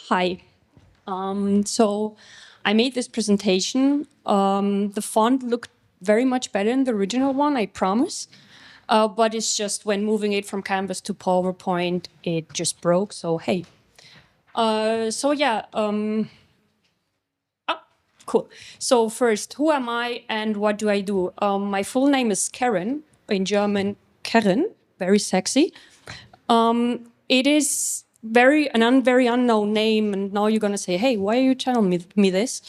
Hi. So I made this presentation. The font looked very much better than the original one, I promise. But it's just when moving it from Canvas to PowerPoint, it just broke. So hey. So yeah. Cool. So first, who am I and what do I do? My full name is Karen, in German Karen, very sexy. It is very unknown name, and now you're gonna say, "Hey, why are you telling me this?"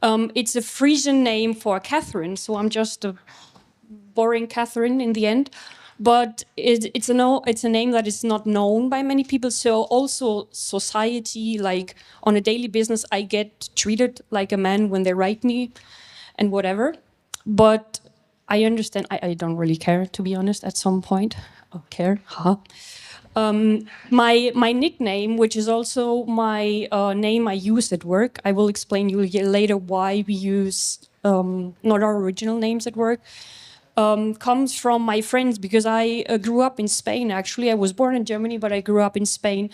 It's a Frisian name for Catherine, so I'm just a boring Catherine in the end. But it's a name that is not known by many people. So also society, like on a daily business, I get treated like a man when they write me, and whatever. But I understand. I don't really care, to be honest. At some point, I care. Huh? My nickname, which is also my name I use at work, I will explain you later why we use not our original names at work, comes from my friends because I grew up in Spain. Actually, I was born in Germany, but I grew up in Spain,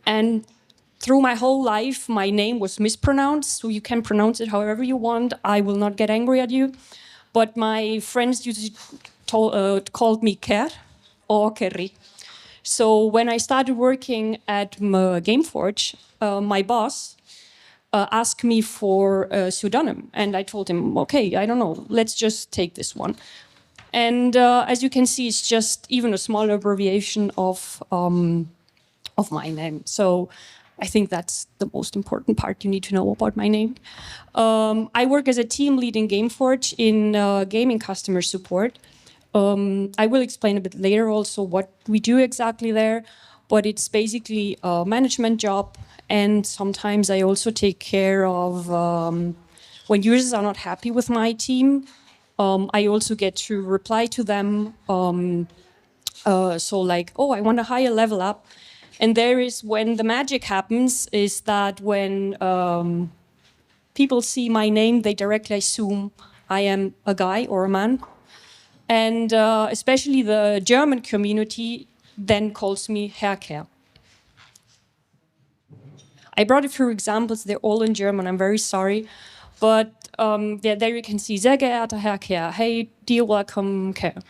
and through my whole life, my name was mispronounced. So you can pronounce it however you want. I will not get angry at you, but my friends usually called me Kerr or Kerry. So when I started working at Gameforge, my boss asked me for a pseudonym, and I told him, "Okay, I don't know, let's just take this one." And as you can see, it's just even a small abbreviation of my name. So I think that's the most important part you need to know about my name. I work as a team lead in Gameforge in gaming customer support. I will explain a bit later also what we do exactly there, but it's basically a management job. And sometimes I also take care of when users are not happy with my team. I also get to reply to them. So like, oh, I want a higher level up. And there is when the magic happens is that when people see my name, they directly assume I am a guy or a man. And especially the German community then calls me Herr Kerr. I brought a few examples, they're all in German, I'm very sorry. But there you can see, sehr geehrter Herr Kerr, hey, dear welcome Kerr.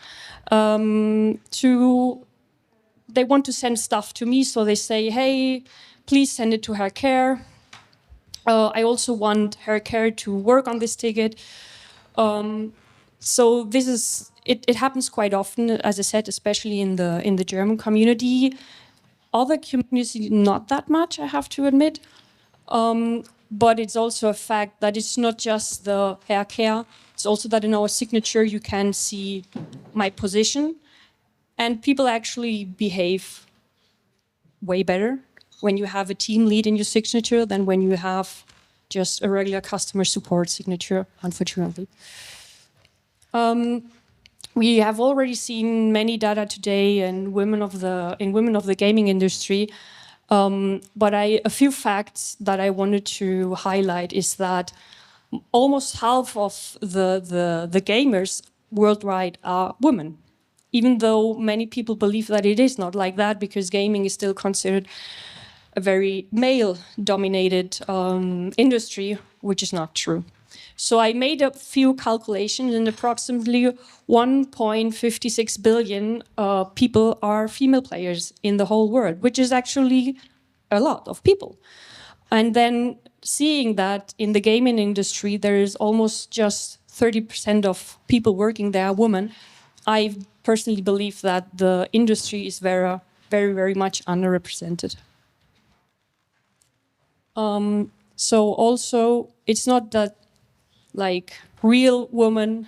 They want to send stuff to me, so they say, hey, please send it to Herr Kerr. I also want Herr Kerr to work on this ticket. So this is, it happens quite often, as I said, especially in the German community. Other communities, not that much, I have to admit. But it's also a fact that it's not just the Herr Kerr, it's also that in our signature you can see my position. And people actually behave way better when you have a team lead in your signature than when you have just a regular customer support signature, unfortunately. We have already seen many data today in women of the gaming industry, but a few facts that I wanted to highlight is that almost half of the gamers worldwide are women, even though many people believe that it is not like that because gaming is still considered a very male-dominated industry, which is not true. So I made a few calculations, and approximately 1.56 billion people are female players in the whole world, which is actually a lot of people. And then seeing that in the gaming industry, there is almost just 30% of people working there are women, I personally believe that the industry is very, very, very much underrepresented. So also, it's not that like real women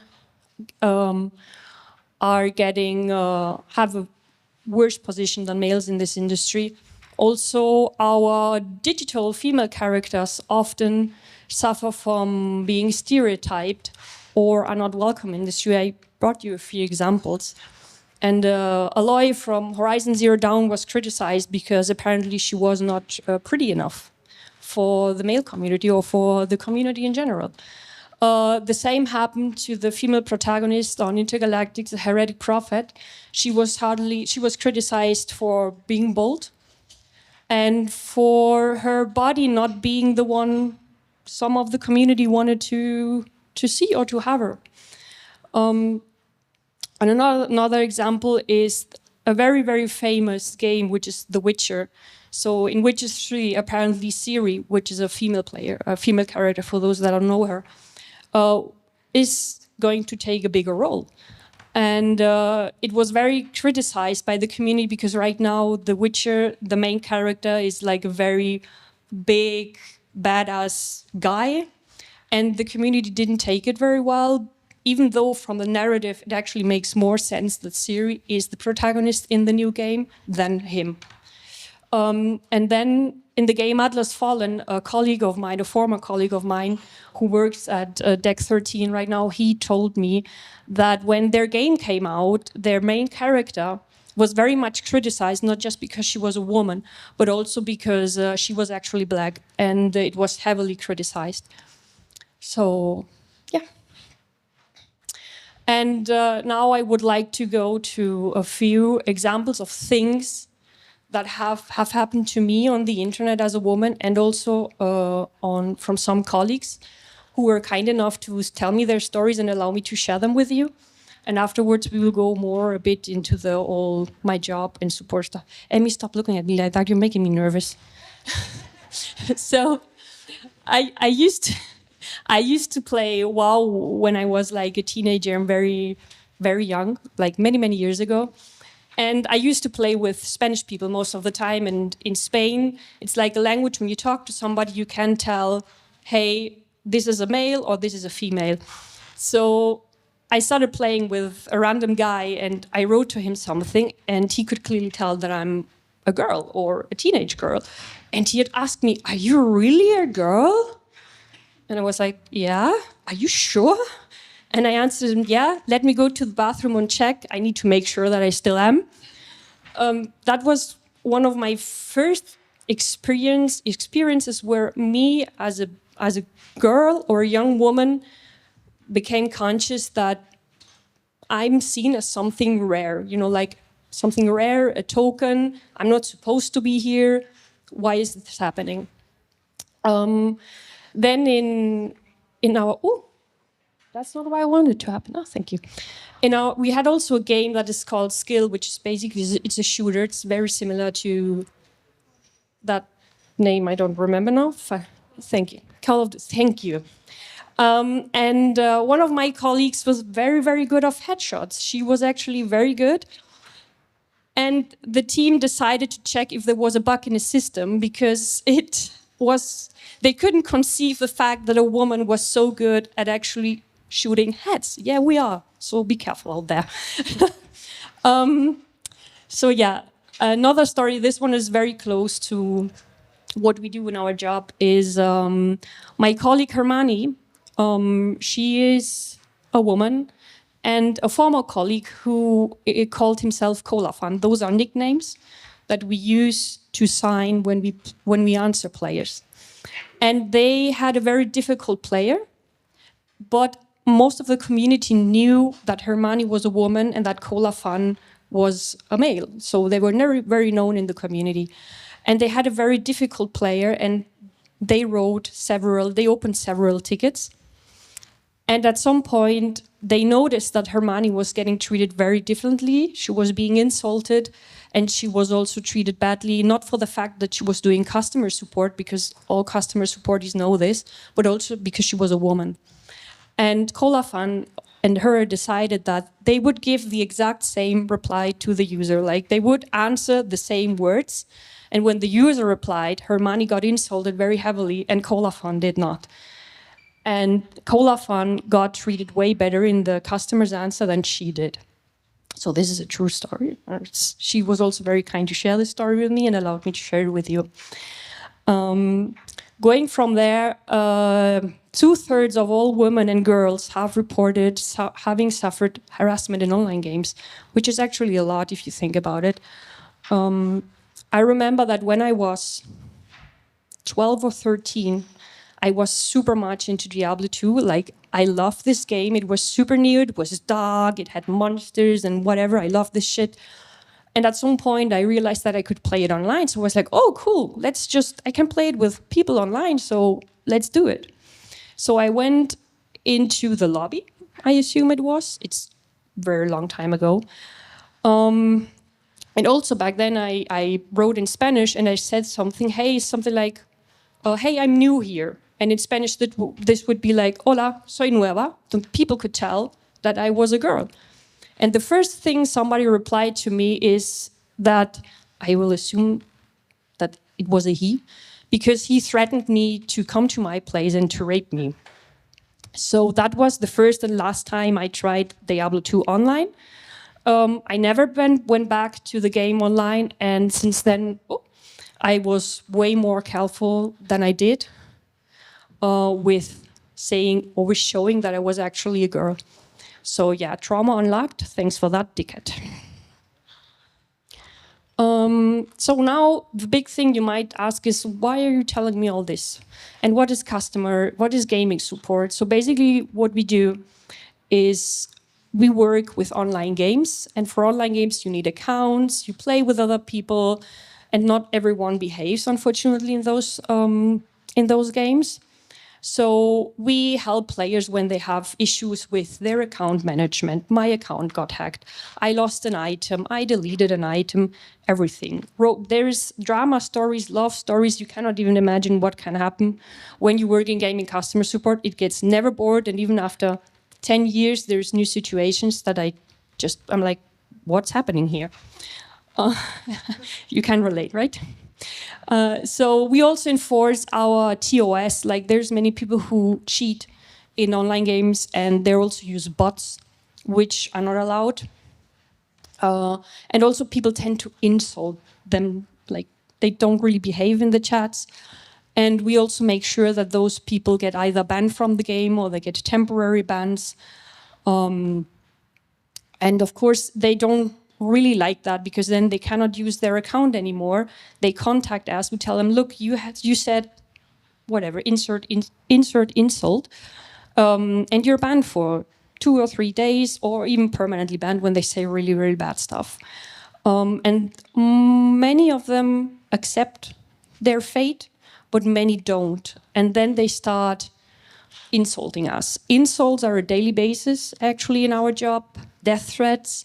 are getting have a worse position than males in this industry. Also, our digital female characters often suffer from being stereotyped or are not welcome in this. I brought you a few examples. And Aloy from Horizon Zero Dawn was criticized because apparently she was not pretty enough for the male community or for the community in general. The same happened to the female protagonist on Intergalactic, the Heretic Prophet. She was criticized for being bold and for her body not being the one some of the community wanted to see or to have her. And another example is a very, very famous game, which is The Witcher. So in Witcher 3, apparently Ciri, which is a female player, a female character for those that don't know her, is going to take a bigger role. And it was very criticized by the community because right now The Witcher, the main character, is like a very big, badass guy. And the community didn't take it very well, even though from the narrative it actually makes more sense that Ciri is the protagonist in the new game than him. And then in the game Atlas Fallen, a colleague of mine, a former colleague of mine who works at Deck 13 right now, he told me that when their game came out, their main character was very much criticized, not just because she was a woman, but also because she was actually black, and it was heavily criticized. So, yeah. And now I would like to go to a few examples of things that have happened to me on the internet as a woman, and also from some colleagues who were kind enough to tell me their stories and allow me to share them with you. And afterwards, we will go more a bit into all my job and support stuff. Emmy, stop looking at me like that. You're making me nervous. So I used to play WoW when I was like a teenager and very, very young, like many, many years ago. And I used to play with Spanish people most of the time. And in Spain, it's like a language. When you talk to somebody, you can tell, hey, this is a male or this is a female. So I started playing with a random guy and I wrote to him something, and he could clearly tell that I'm a girl or a teenage girl. And he had asked me, are you really a girl? And I was like, yeah, are you sure? And I answered him, yeah, let me go to the bathroom and check. I need to make sure that I still am. That was one of my first experiences where me as a girl or a young woman became conscious that I'm seen as something rare, like something rare, a token. I'm not supposed to be here. Why is this happening? Then in our that's not what I wanted to happen. Oh, thank you. We had also a game that is called Skill, which is basically it's a shooter. It's very similar to that name. I don't remember now. Thank you. Thank you. And one of my colleagues was very, very good of headshots. She was actually very good. And the team decided to check if there was a bug in the system because they couldn't conceive the fact that a woman was so good at actually shooting heads. Yeah, we are. So be careful out there. So yeah, another story, this one is very close to what we do in our job, is my colleague Hermione. She is a woman, and a former colleague who called himself Colafan. Those are nicknames that we use to sign when we answer players. And they had a very difficult player, but most of the community knew that Hermione was a woman and that Colafan was a male. So they were very, very known in the community. And they had a very difficult player, and they opened several tickets. And at some point, they noticed that Hermione was getting treated very differently. She was being insulted, and she was also treated badly, not for the fact that she was doing customer support, because all customer supporters know this, but also because she was a woman. And Colafan and her decided that they would give the exact same reply to the user. Like, they would answer the same words. And when the user replied, Hermione got insulted very heavily, and Colafan did not. And Colafan got treated way better in the customer's answer than she did. So this is a true story. She was also very kind to share this story with me and allowed me to share it with you. Going from there, 2/3 of all women and girls have reported having suffered harassment in online games, which is actually a lot if you think about it. I remember that when I was 12 or 13, I was super much into Diablo 2. Like, I loved this game. It was super new. It was dark. It had monsters and whatever. I loved this shit. And at some point, I realized that I could play it online. So I was like, oh, cool, I can play it with people online, so let's do it. So I went into the lobby, I assume it was. It's a very long time ago. And also back then, I wrote in Spanish and I said something like, hey, I'm new here. And in Spanish, this would be like, hola, soy nueva. So people could tell that I was a girl. And the first thing somebody replied to me is that I will assume that it was a he, because he threatened me to come to my place and to rape me. So that was the first and last time I tried Diablo 2 online. I never went back to the game online, and since then, I was way more careful than I did with saying or with showing that I was actually a girl. So yeah, trauma unlocked. Thanks for that, dickhead. So now the big thing you might ask is, why are you telling me all this? And what is gaming support? So basically what we do is we work with online games, and for online games you need accounts, you play with other people, and not everyone behaves, unfortunately, in those games. So we help players when they have issues with their account management. My account got hacked. I lost an item. I deleted an item. Everything. There's drama stories, love stories. You cannot even imagine what can happen when you work in gaming customer support. It gets never bored, and even after 10 years, there's new situations that I'm like, what's happening here? You can relate, right? So we also enforce our TOS. Like, there's many people who cheat in online games, and they also use bots, which are not allowed. And also people tend to insult them, like they don't really behave in the chats. And we also make sure that those people get either banned from the game or they get temporary bans. And of course, they don't really like that, because then they cannot use their account anymore. They contact us. We tell them, look, you said whatever, insert insult, and you're banned for 2 or 3 days, or even permanently banned when they say really, really bad stuff. And many of them accept their fate, but many don't. And then they start insulting us. Insults are a daily basis, actually, in our job. Death threats,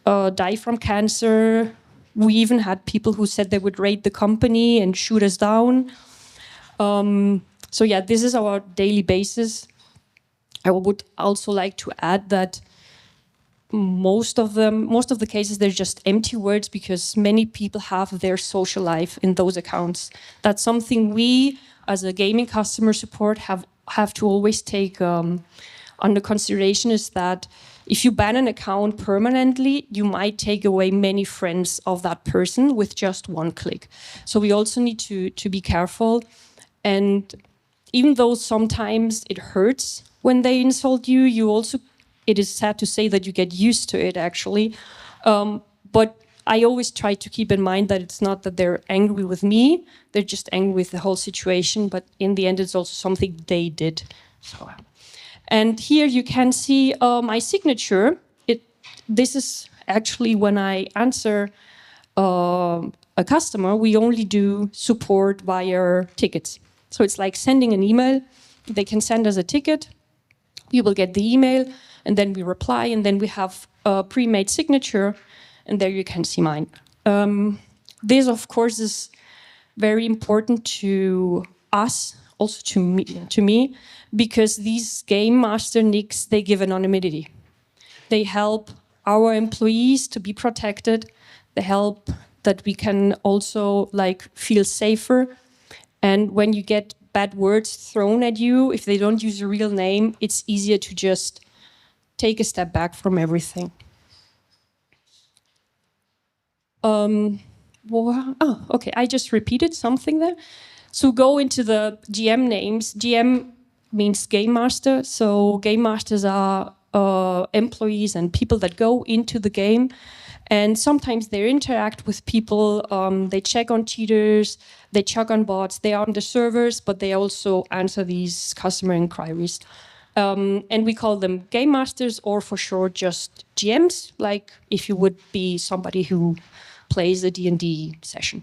die from cancer. We even had people who said they would raid the company and shoot us down. So yeah, this is our daily basis. I would also like to add that most of the cases, they're just empty words, because many people have their social life in those accounts. That's something we, as a gaming customer support, have to always take under consideration, is that if you ban an account permanently, you might take away many friends of that person with just one click. So we also need to be careful. And even though sometimes it hurts when they insult you, it is sad to say that you get used to it, actually. But I always try to keep in mind that it's not that they're angry with me, they're just angry with the whole situation, but in the end it's also something they did. So, and here you can see my signature. This is actually when I answer a customer. We only do support via tickets. So it's like sending an email. They can send us a ticket. We will get the email, and then we reply, and then we have a pre-made signature, and there you can see mine. This, of course, is very important to us, also to me, because these game master nicks, they give anonymity. They help our employees to be protected. They help that we can also feel safer. And when you get bad words thrown at you, if they don't use a real name, it's easier to just take a step back from everything. Okay, I just repeated something there. So go into the GM names. GM means Game Master. So Game Masters are employees and people that go into the game. And sometimes they interact with people, they check on cheaters, they check on bots, they are on the servers, but they also answer these customer inquiries. And we call them game masters, or for short, just GMs, like if you would be somebody who plays a D&D session.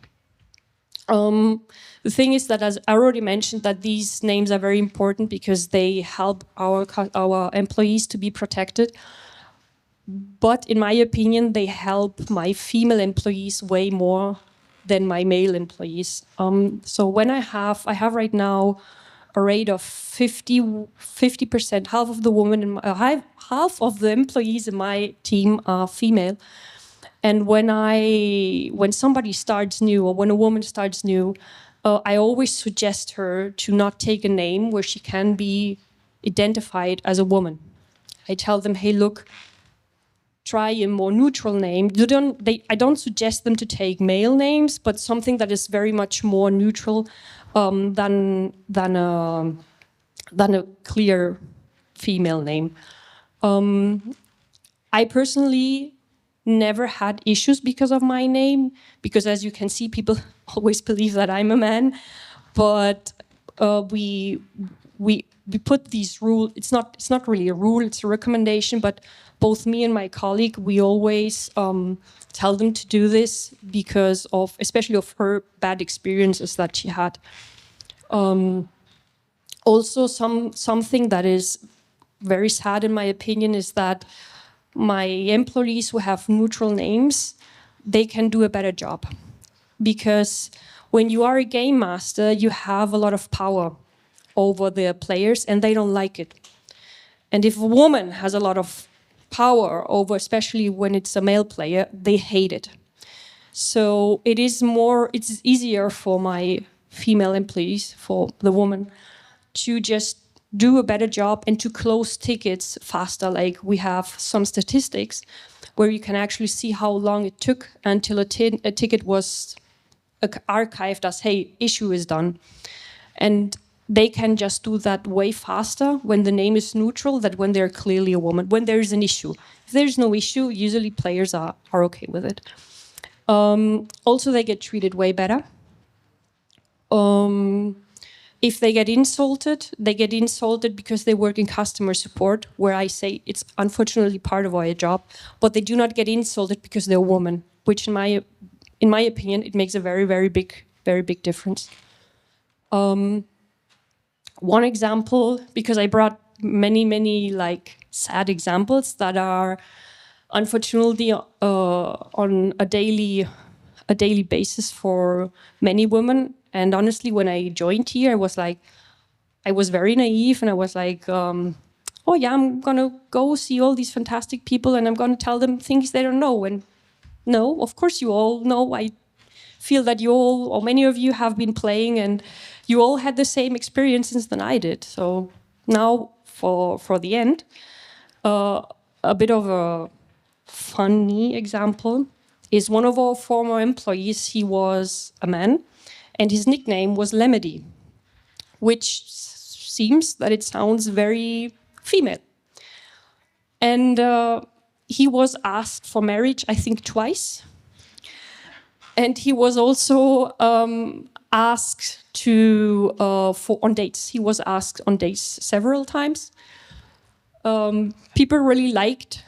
The thing is that, as I already mentioned, that these names are very important because they help our employees to be protected. But in my opinion, they help my female employees way more than my male employees. So when I have right now a rate of 50%, half of the half of the employees in my team are female. And when somebody starts new, or when a woman starts new, I always suggest her to not take a name where she can be identified as a woman. I tell them, hey, look, try a more neutral name. I don't suggest them to take male names, but something that is very much more neutral than a clear female name. I personally never had issues because of my name, because as you can see, people always believe that I'm a man. But we put these rules. It's not really a rule. It's a recommendation. But both me and my colleague, we always tell them to do this because of, especially of her bad experiences that she had. Also, something that is very sad in my opinion is that my employees who have neutral names, they can do a better job. Because when you are a game master, you have a lot of power over the players and they don't like it. And if a woman has a lot of power over, especially when it's a male player, they hate it. So it's easier for my female employees, for the woman, to just do a better job and to close tickets faster. Like we have some statistics where you can actually see how long it took until a ticket was archived as, hey, issue is done. And they can just do that way faster when the name is neutral than when they're clearly a woman, when there is an issue. If there's no issue, usually players are okay with it. Also, they get treated way better. If they get insulted because they work in customer support, where I say it's unfortunately part of our job, but they do not get insulted because they're a woman, which in my opinion, it makes a very, very big difference. One example, because I brought many like sad examples that are unfortunately on a daily basis for many women. And honestly, when I joined here, I was very naive, and I was like, oh yeah, I'm gonna go see all these fantastic people, and I'm gonna tell them things they don't know. And no, of course you all know. I feel that you all, or many of you, have been playing, and you all had the same experiences than I did. So now, for the end, a bit of a funny example is one of our former employees. He was a man, and his nickname was Lemedy, which seems that it sounds very female. And he was asked for marriage, I think, twice. And he was also asked on dates. He was asked on dates several times. People really liked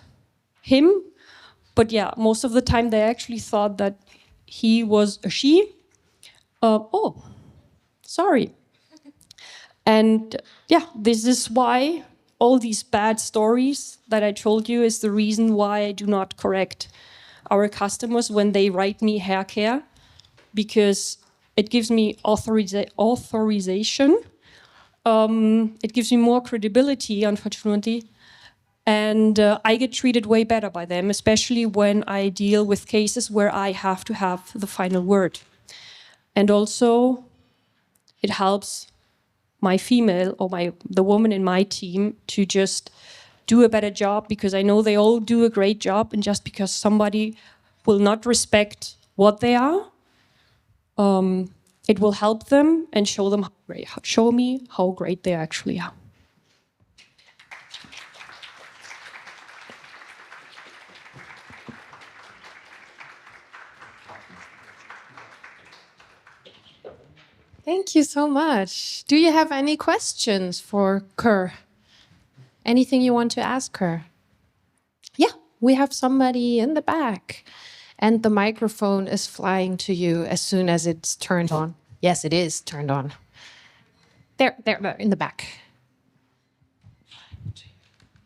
him, but yeah, most of the time they actually thought that he was a she. Oh, sorry. And yeah, this is why all these bad stories that I told you is the reason why I do not correct our customers when they write me Herr Kerr, because it gives me authorization. It gives me more credibility, unfortunately. And I get treated way better by them, especially when I deal with cases where I have to have the final word. And also, it helps my female, or the woman in my team, to just do a better job, because I know they all do a great job, and just because somebody will not respect what they are, it will help them and show me how great they actually are. Thank you so much. Do you have any questions for Kerr? Anything you want to ask her? Yeah, we have somebody in the back. And the microphone is flying to you as soon as it's turned on. Yes, it is turned on. There, in the back.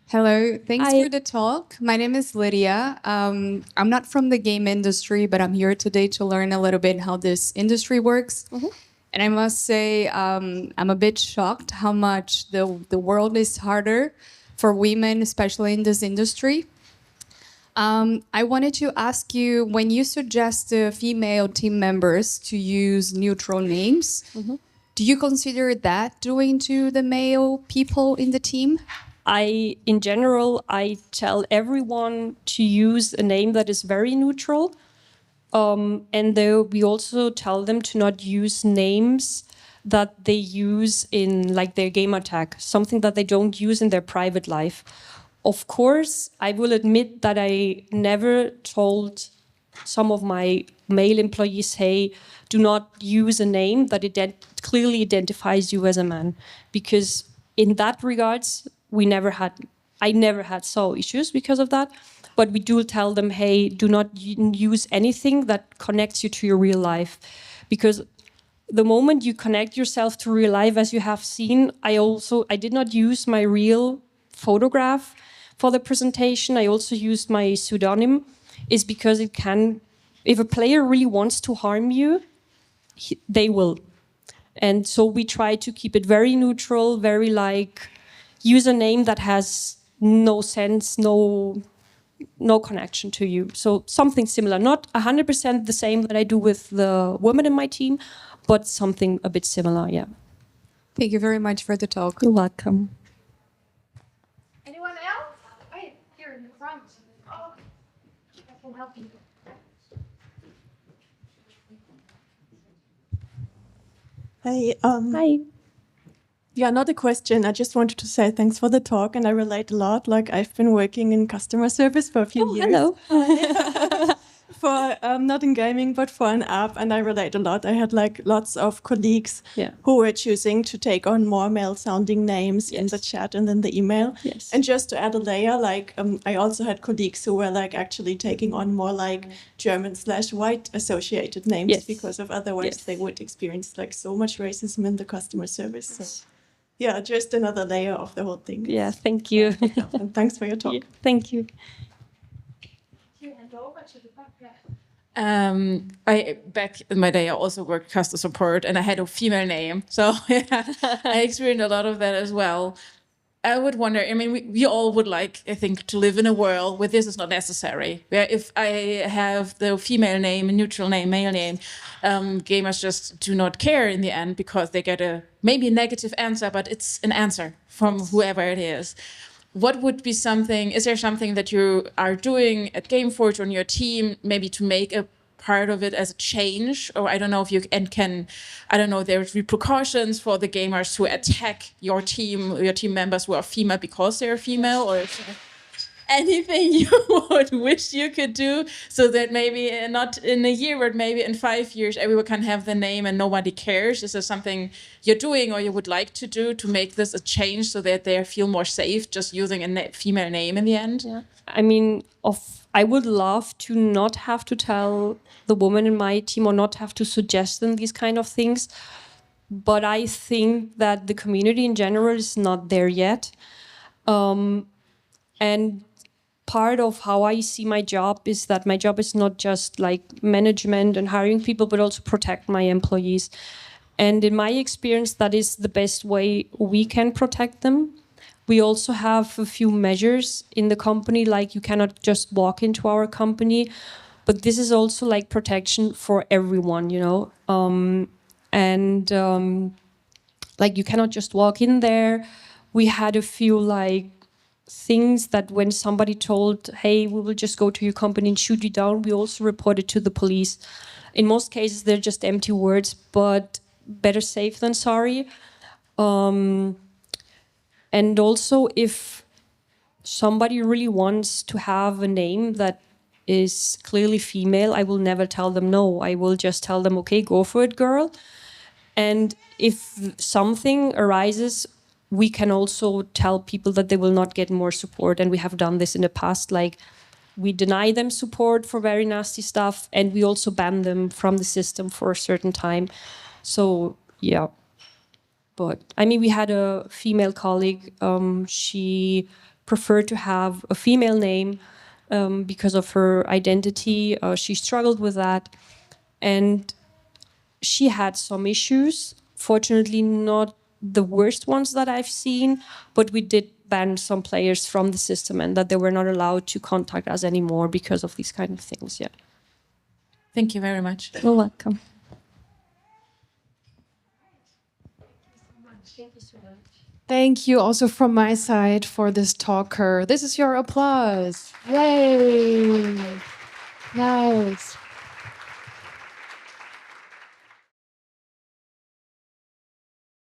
Hello, thanks Hi. for the talk. My name is Lydia. I'm not from the game industry, but I'm here today to learn a little bit how this industry works. And I must say, I'm a bit shocked how much the world is harder for women, especially in this industry. I wanted to ask you, when you suggest the female team members to use neutral names, do you consider that doing to the male people in the team? In general, I tell everyone to use a name that is very neutral. And we also tell them to not use names that they use in like their gamer tag, something that they don't use in their private life. Of course, I will admit that I never told some of my male employees, hey, do not use a name that clearly identifies you as a man. Because in that regards, I never had so issues because of that. But we do tell them, hey, do not use anything that connects you to your real life. Because the moment you connect yourself to real life, as you have seen, I did not use my real photograph for the presentation. I also used my pseudonym, is because if a player really wants to harm you, they will. And so we try to keep it very neutral, very like use a name that has no sense, no connection to you. So something similar, not 100% the same that I do with the women in my team, but something a bit similar, yeah. Thank you very much for the talk. You're welcome. Anyone else? Right here in the front. Oh, I can help you. Hey, Hi. yeah, not a question. I just wanted to say thanks for the talk, and I relate a lot. Like I've been working in customer service for a few years. Hello. For not in gaming, but for an app, and I relate a lot. I had like lots of colleagues Yeah. who were choosing to take on more male-sounding names in the chat and in the email. Yes. And just to add a layer, like I also had colleagues who were like actually taking on more like German/white associated names Yes. because of otherwise Yes. they would experience like so much racism in the customer service. So yeah, just another layer of the whole thing. Yeah, thank you. And thanks for your talk. Yeah, thank you. Back in my day, I also worked customer support, and I had a female name, so yeah, I experienced a lot of that as well. I would wonder. I mean, we all would like, I think, to live in a world where this is not necessary. Where if I have the female name, a neutral name, male name, gamers just do not care in the end because they get a maybe a negative answer, but it's an answer from whoever it is. What would be something? Is there something that you are doing at Gameforge on your team, maybe to make a part of it as a change? Or I don't know if you can I don't know, there's repercussions for the gamers who attack your team members who are female because they're female, or anything you would wish you could do so that maybe not in a year, but maybe in 5 years, everyone can have the name and nobody cares? Is there something you're doing or you would like to do to make this a change so that they feel more safe just using a female name in the end? Yeah. I mean, I would love to not have to tell the woman in my team or not have to suggest them these kind of things. But I think that the community in general is not there yet. And part of how I see my job is that my job is not just like management and hiring people, but also protect my employees. And in my experience, that is the best way we can protect them. We also have a few measures in the company, like you cannot just walk into our company, but this is also like protection for everyone, you know. Like you cannot just walk in there. We had a few like things that when somebody told, hey, we will just go to your company and shoot you down, we also reported to the police. In most cases, they're just empty words, but better safe than sorry. And also, if somebody really wants to have a name that is clearly female, I will never tell them no. I will just tell them, okay, go for it, girl. And if something arises we can also tell people that they will not get more support. And we have done this in the past. Like, we deny them support for very nasty stuff, and we also ban them from the system for a certain time. So, yeah. But, I mean, we had a female colleague. She preferred to have a female name because of her identity. She struggled with that. And she had some issues. Fortunately, not the worst ones that I've seen, but we did ban some players from the system, and that they were not allowed to contact us anymore because of these kind of things. Yeah. Thank you very much. You're welcome. Thank you also from my side for this talker. This is your applause. Yay! Nice.